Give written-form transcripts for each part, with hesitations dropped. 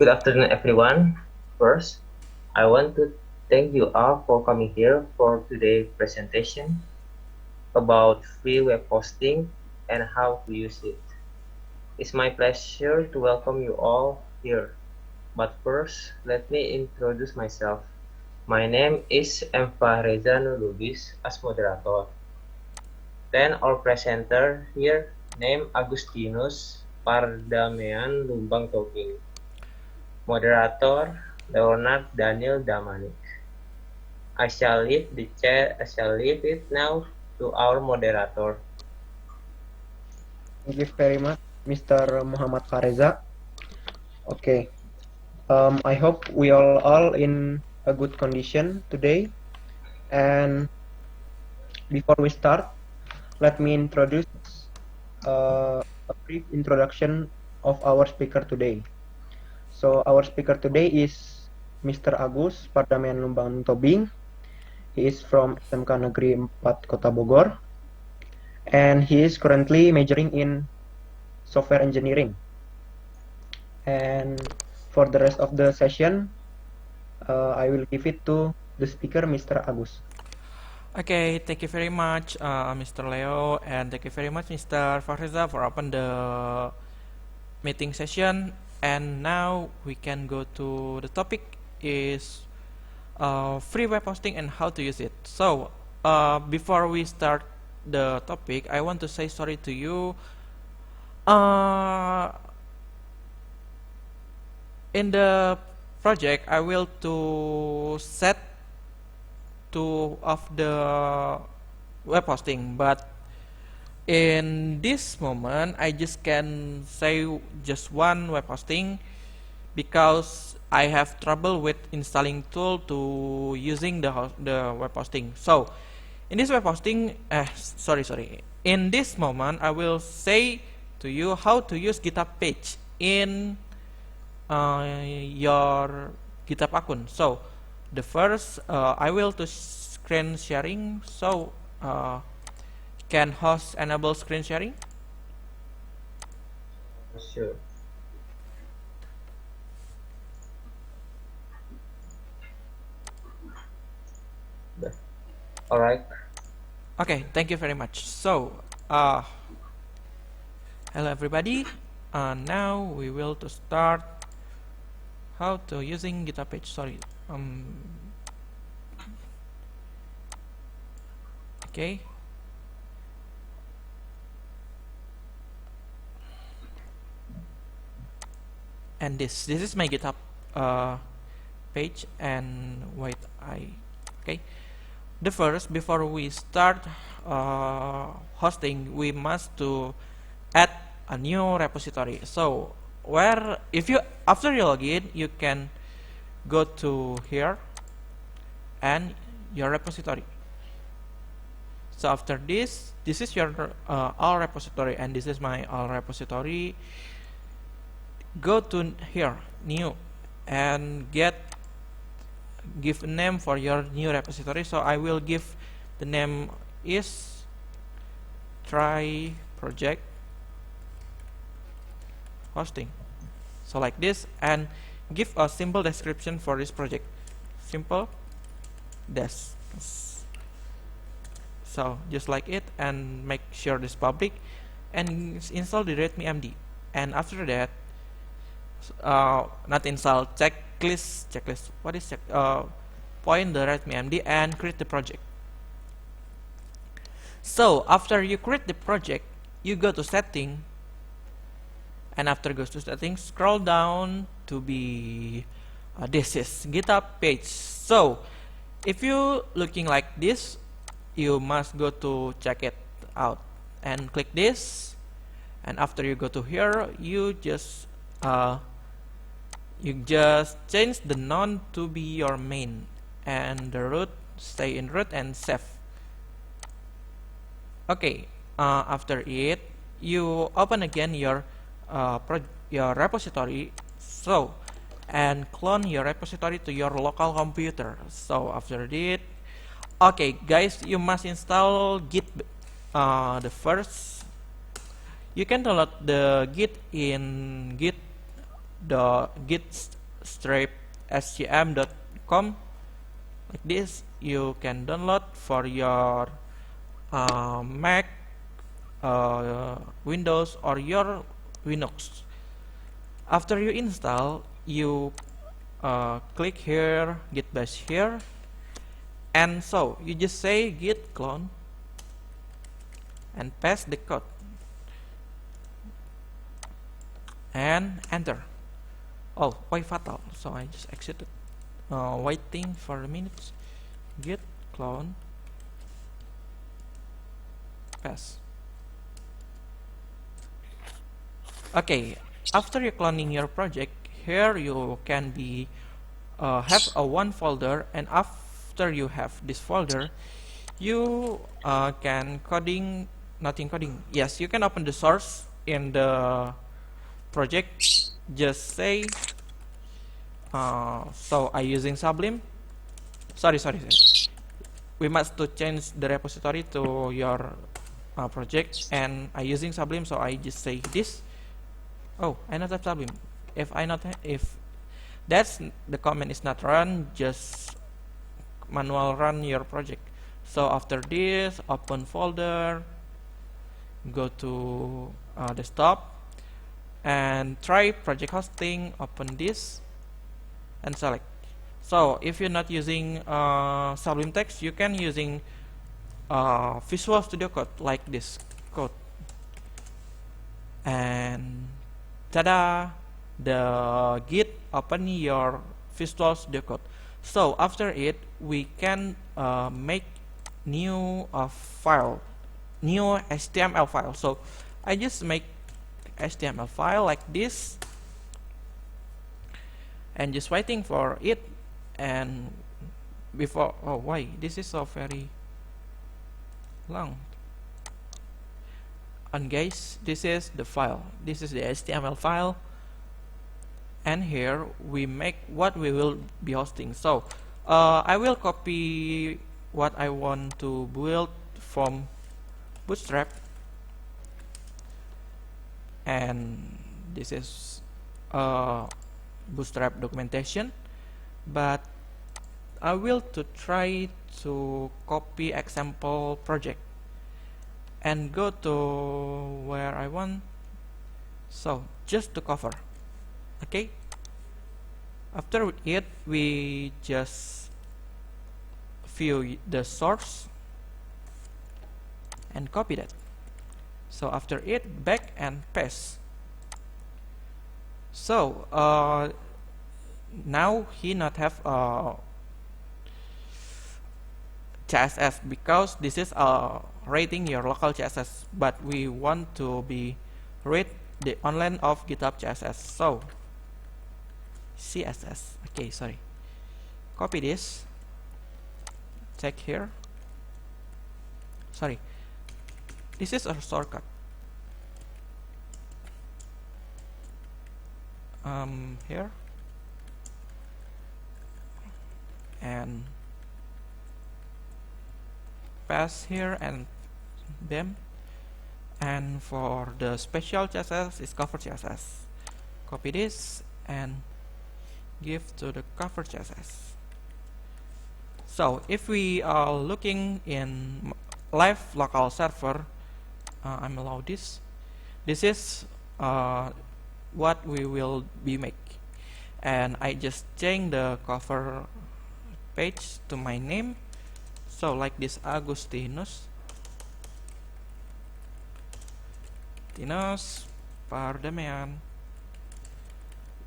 Good afternoon, everyone. First, I want to thank you all for coming here for today's presentation about free web hosting and how to use it. It's my pleasure to welcome you all here. But first, let me introduce myself. My name is Emfa Reza Nurlubis as moderator. Then our presenter here, named Agustinus Pardamean Lumbang Tobing. Moderator, Leonard Daniel Damanik. I shall leave it now to our moderator. Thank you very much, Mr. Muhammad Fareza. Okay, I hope we all in a good condition today. And before we start, let me introduce a brief introduction of our speaker today. So our speaker today is Mr. Agus Pardamian Lumbang Tobing. He is from SMK Negeri 4 Kota Bogor, and he is currently majoring in software engineering. And for the rest of the session, I will give it to the speaker, Mr. Agus. Okay, thank you very much, Mr. Leo, and thank you very much, Mr. Fariza, for open the meeting session. And now we can go to the topic is free web hosting and how to use it. So before we start the topic, I want to say sorry to you. In the project, I will to set two of the web hosting, but in this moment I just can say just one web hosting because I have trouble with installing tool to using the web hosting. So in this web hosting, sorry, in this moment I will say to you how to use GitHub page in your GitHub account. So the first I will to screen sharing. So can host enable screen sharing? Sure. All right. Okay, thank you very much. So hello everybody. Now we will to start how to using GitHub page. Sorry. Okay. And this is my GitHub page, and wait, okay. The first, before we start hosting, we must to add a new repository. So where, if you after you log in, you can go to here and your repository. So after this is your all repository, and this is my all repository. Go to here, new, and give a name for your new repository. So I will give the name is try project hosting. So like this, and give a simple description for this project. Simple des. So just like it, and make sure this public, and install the readme-md. And after that, not install, checklist. What is check? Point the readme-md and create the project. So after you create the project, you go to setting, and after goes to settings, scroll down to be this is GitHub page. So if you looking like this, you must go to check it out and click this, and after you go to here, you just change the none to be your main, and the root stay in root and save. Okay, after it, you open again your repository. So and clone your repository to your local computer. So after that, okay guys, you must install Git. The first, you can download the Git in Git the git strip sgm.com like this. You can download for your Mac, Windows, or your Linux. After you install, you click here, git bash here, and so you just say git clone and paste the code and enter. Oh, why fatal? So I just exited. Waiting for a minute. Git clone paste. Okay, after you cloning your project, here you can be have a one folder, and after you have this folder, you can coding, nothing coding. Yes, you can open the source in the project. Just say so I using Sublime. Sorry. We must to change the repository to your project, and I using Sublime, so I just say this. Oh, I not have Sublime. If that's the command is not run, just manual run your project. So after this, open folder, go to desktop, and try project hosting. Open this and select. So if you're not using Sublime Text, you can using Visual Studio Code like this code, and tada, the git open your Visual Studio Code. So after it, we can make new file, new HTML file. So I just make HTML file like this, and just waiting for it. And before, oh, why this is so very long. And guys, this is the file, this is the HTML file, and here we make what we will be hosting. So I will copy what I want to build from Bootstrap, and this is Bootstrap documentation, but I will to try to copy example project and go to where I want. So just to cover. Okay, after it, we just view the source and copy that. So after it, back and paste. So now he not have CSS, because this is rating your local CSS, but we want to be read the online of GitHub CSS. So CSS. Okay, sorry. Copy this. Check here. Sorry. This is a shortcut. Here. And pass here and them. And for the special CSS is cover CSS. Copy this and give to the cover CSS. So if we are looking in live local server, I'm allow this. This is what we will be make, and I just change the cover page to my name. So like this, Agustinus Pardamian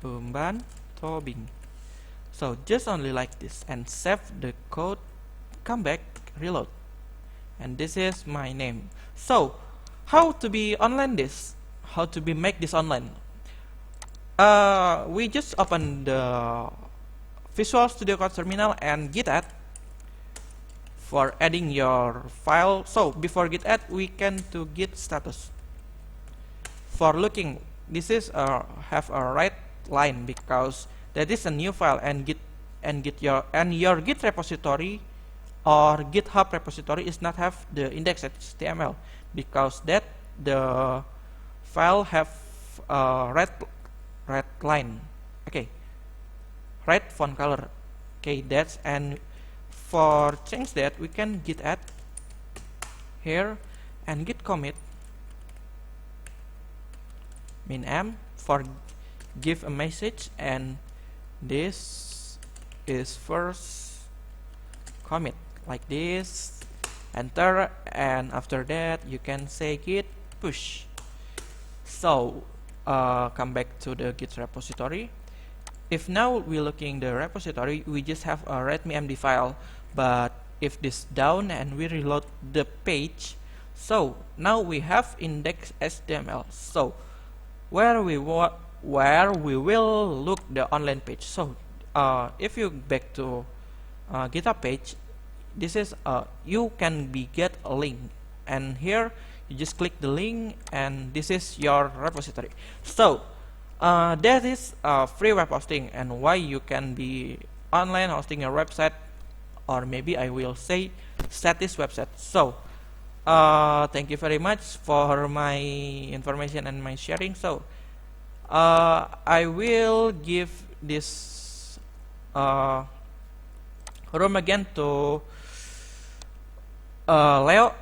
Umban Tobing. So just only like this, and save the code, come back, reload, and this is my name. So how to be online this? How to be make this online? We just open the Visual Studio Code terminal and git add for adding your file. So before git add, we can to git status. For looking, this is have a right line, because that is a new file, and your git repository or GitHub repository is not have the index.html, because that the file have a red line. red font color. Okay, that's, and for change that we can git add here and git commit min m for give a message, and this is first commit like this, enter, and after that you can say git push. So come back to the git repository. If now we're looking the repository, we just have a readme.md file, but if this down and we reload the page, so now we have index.html. So where we will look the online page. So if you back to GitHub page, this is you can get a link, and here you just click the link, and this is your repository. So that is free web hosting, and why you can be online hosting a website, or maybe I will say status website. So thank you very much for my information and my sharing. So I will give this room again to Leo.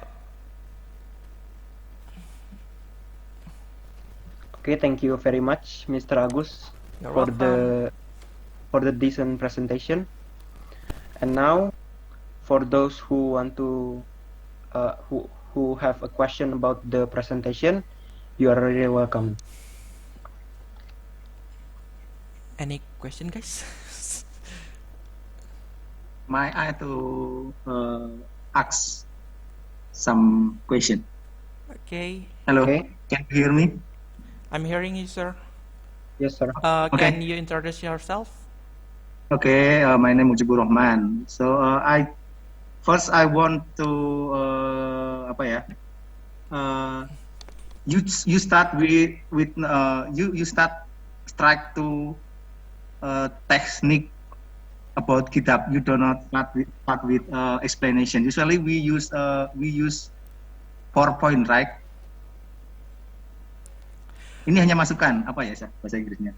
Okay, thank you very much, Mr. Agus, You're for welcome. the decent presentation. And now, for those who want to who have a question about the presentation, you are really welcome. Any question, guys? May I to ask some question? Okay, Hello, Okay. can you hear me? I'm hearing you, sir. Yes, sir. Okay. Can you introduce yourself? Okay, my name is Mujibur Rahman. So I want to apa ya? You start with you start strike to technique about GitHub. You do not start with explanation. Usually we use PowerPoint, right? Ini hanya masukan apa ya bahasa Inggrisnya?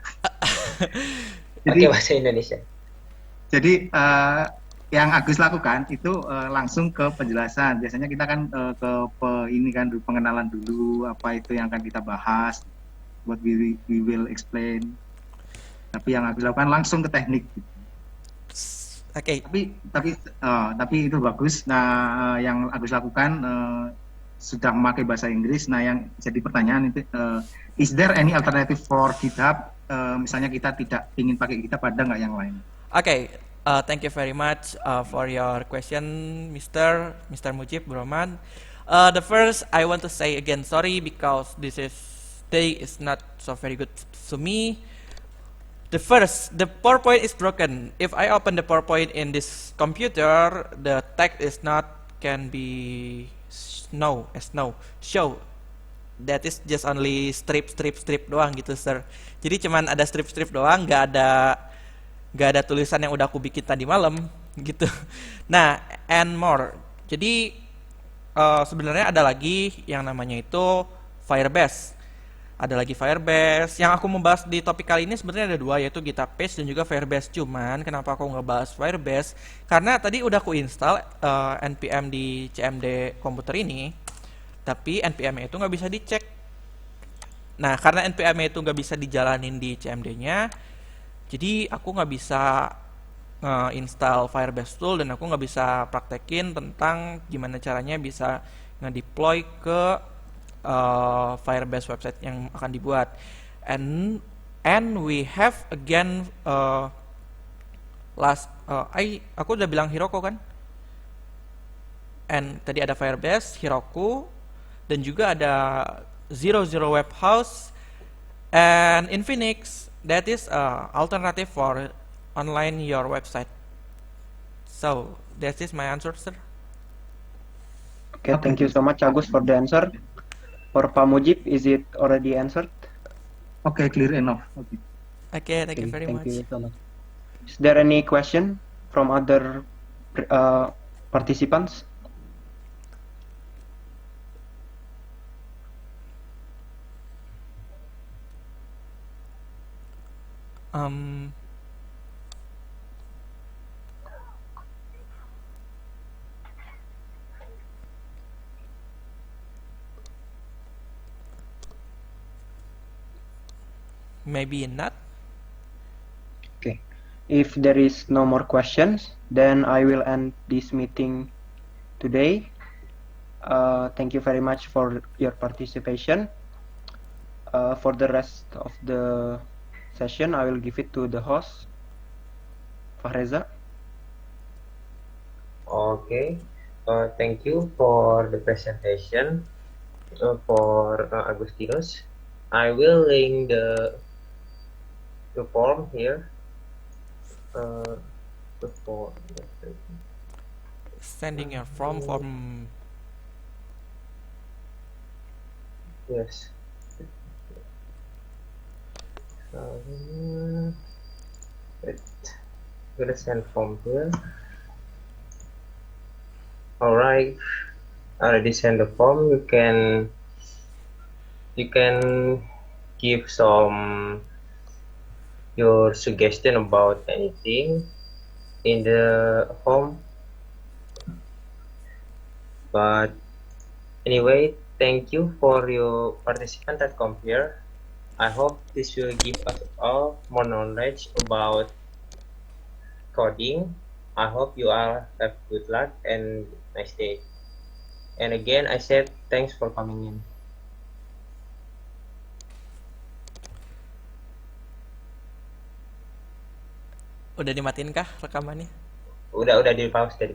Oke, bahasa Indonesia. Jadi yang Agus lakukan itu langsung ke penjelasan. Biasanya kita kan ini kan pengenalan dulu apa itu yang akan kita bahas. What we will explain. Tapi yang Agus lakukan langsung ke teknik. Okay. Tapi itu bagus. Nah, yang Agus lakukan sudah memakai bahasa Inggris. Nah, yang jadi pertanyaan itu, is there any alternative for GitHub? Misalnya kita tidak ingin pakai GitHub, ada nggak yang lain? Okay. Thank you very much for your question, Mr. Mujib Rahman. The first, I want to say again sorry because this day is not so very good to me. The PowerPoint is broken. If I open the PowerPoint in this computer, the text is not can be show. That is just only strip doang gitu, sir. Jadi cuman ada strip doang, nggak ada tulisan yang udah aku bikin tadi malam gitu. Nah, and more. Jadi sebenarnya ada lagi yang namanya itu Firebase. Ada lagi Firebase. Yang aku membahas di topik kali ini sebenarnya ada dua, yaitu GitHub Page dan juga Firebase. Cuman kenapa aku nggak bahas Firebase? Karena tadi udah aku install npm di CMD komputer ini, tapi npm itu nggak bisa dicek. Nah, karena npm itu nggak bisa dijalanin di CMD-nya, jadi aku nggak bisa install Firebase tool, dan aku nggak bisa praktekin tentang gimana caranya bisa ngedeploy ke Firebase website yang akan dibuat. And we have again aku udah bilang Heroku kan? And tadi ada Firebase, Heroku, dan juga ada Zero Web House, and Infinix. That is alternative for online your website. So that is my answer, sir. Okay, thank you so much, Agus, for the answer. For Pak Mujib, is it already answered? Okay, clear enough. Okay. Okay, thank you very much. Thank you so much. Is there any question from other participants? maybe not. Okay. If there is no more questions, then I will end this meeting today. Thank you very much for your participation. For the rest of the session, I will give it to the host, Fahreza. Okay. Thank you for the presentation for Agustinus. I will link the form here. The form. Sending your from Yes. Wait. Gonna send form here. All right. I already sent the form. You can give some your suggestion about anything in the form. But anyway, thank you for your participant that come here. I hope this will give us all more knowledge about coding. I hope you all have good luck and nice day. And again, I said thanks for coming in. Udah dimatiin kah rekamannya? Udah di pause,